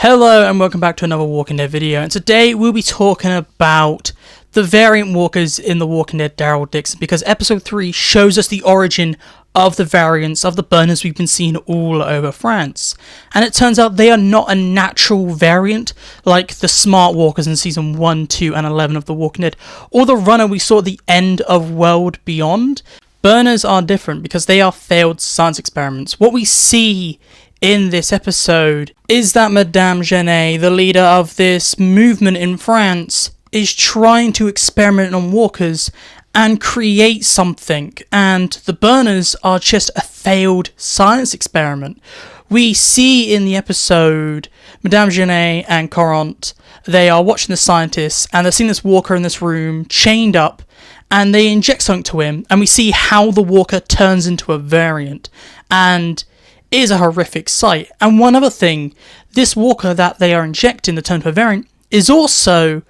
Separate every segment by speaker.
Speaker 1: Hello and welcome back to another Walking Dead video, and today we'll be talking about the variant walkers in the Walking Dead Daryl Dixon, because episode 3 shows us the origin of the variants of the burners we've been seeing all over France. And it turns out they are not a natural variant like the smart walkers in season 1, 2 and 11 of the Walking Dead, or the runner we saw at the end of World Beyond. Burners are different because they are failed science experiments. What we see in this episode is that Madam Genet, the leader of this movement in France, is trying to experiment on walkers and create something, and the burners are just a failed science experiment. We see in the episode Madame Genet and Corant, they are watching the scientists and they're seeing this walker in this room chained up, and they inject something to him, and we see how the walker turns into a variant, and is a horrific sight. And one other thing, this walker that they are injecting to turn to a variant is also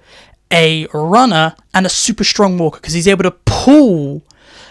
Speaker 1: a runner and a super strong walker, because he's able to pull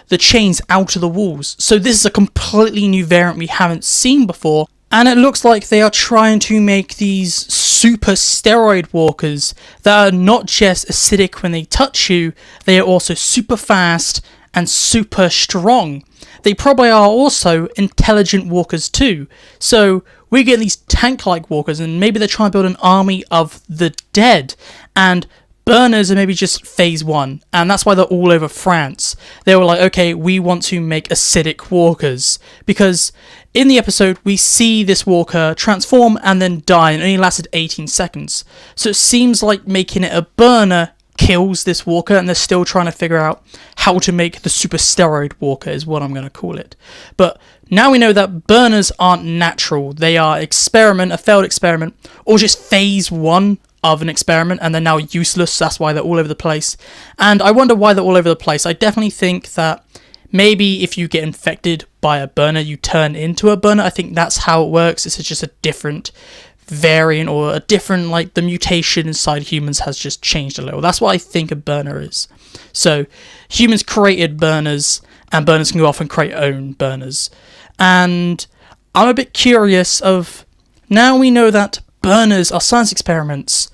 Speaker 1: the chains out of the walls. So this is a completely new variant we haven't seen before, and it looks like they are trying to make these super steroid walkers that are not just acidic when they touch you, they are also super fast and super strong. They probably are also intelligent walkers too. So we get these tank-like walkers, and maybe they're trying to build an army of the dead, and burners are maybe just phase 1, and that's why they're all over France. They were like, okay, we want to make acidic walkers, because in the episode we see this walker transform and then die, and it only lasted 18 seconds. So it seems like making it a burner kills this walker, and they're still trying to figure out how to make the super steroid walker is what I'm going to call it. But now we know that burners aren't natural. They are a failed experiment, or just phase 1 of an experiment, and they're now useless. That's why they're all over the place. And I wonder why they're all over the place. I definitely think that maybe if you get infected by a burner, you turn into a burner. I think that's how it works. It's just a different variant, or a different, like, the mutation inside humans has just changed a little. That's what I think a burner is. So humans created burners, and burners can go off and create own burners. And I'm a bit curious of, now we know that burners are science experiments,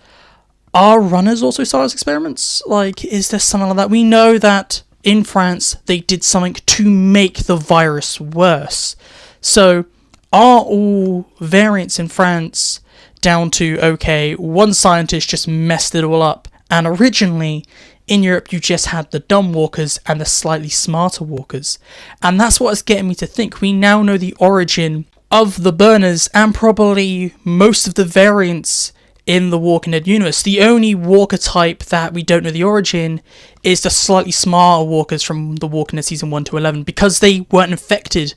Speaker 1: are runners also science experiments? Like, is there something like that? We know that in France they did something to make the virus worse. So are all variants in France down to, okay, one scientist just messed it all up, and originally in Europe you just had the dumb walkers and the slightly smarter walkers? And that's what is getting me to think. We now know the origin of the burners and probably most of the variants in the Walking Dead universe. The only walker type that we don't know the origin is the slightly smarter walkers from the Walking Dead season 1 to 11, because they weren't infected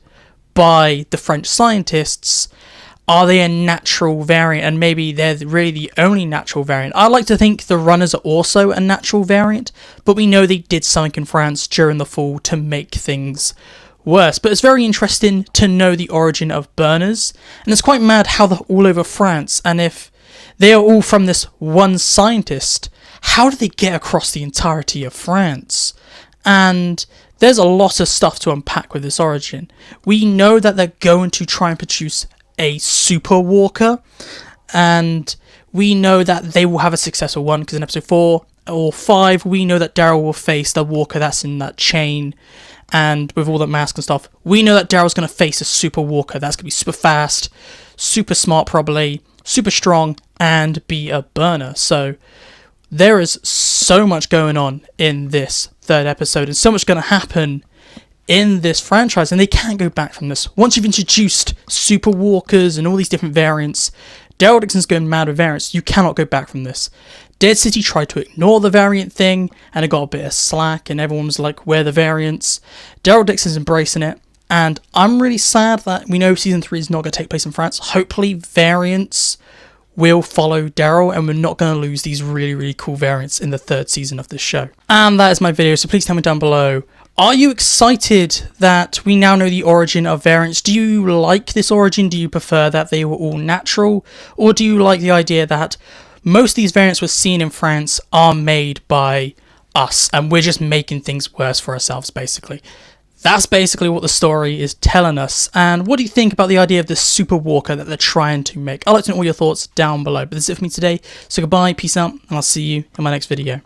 Speaker 1: by the French scientists. Are they a natural variant? And maybe they're really the only natural variant. I like to think the runners are also a natural variant, but we know they did something in France during the fall to make things worse. But it's very interesting to know the origin of burners, and it's quite mad how they're all over France, and if they are all from this one scientist, how do they get across the entirety of France? And there's a lot of stuff to unpack with this origin. We know that they're going to try and produce a super walker, and we know that they will have a successful one, because in episode 4 or 5 we know that Daryl will face the walker that's in that chain, and with all that mask and stuff, we know that Daryl's going to face a super walker that's going to be super fast, super smart probably, super strong, and be a burner. So there is so much going on in this third episode, and so much going to happen in this franchise, and they can't go back from this. Once you've introduced super walkers and all these different variants, Daryl Dixon's going mad with variants. You cannot go back from this. Dead City tried to ignore the variant thing, and it got a bit of slack, and everyone was like, where are the variants? Daryl Dixon's embracing it, and I'm really sad that we know season 3 is not going to take place in France. Hopefully variants will follow Daryl, and we're not going to lose these really, really cool variants in the third season of this show. And that is my video, so please tell me down below, are you excited that we now know the origin of variants? Do you like this origin? Do you prefer that they were all natural? Or do you like the idea that most of these variants we're seeing in France are made by us, and we're just making things worse for ourselves, basically? That's basically what the story is telling us. And what do you think about the idea of the super walker that they're trying to make? I'd like to know all your thoughts down below. But that's it for me today. So goodbye, peace out, and I'll see you in my next video.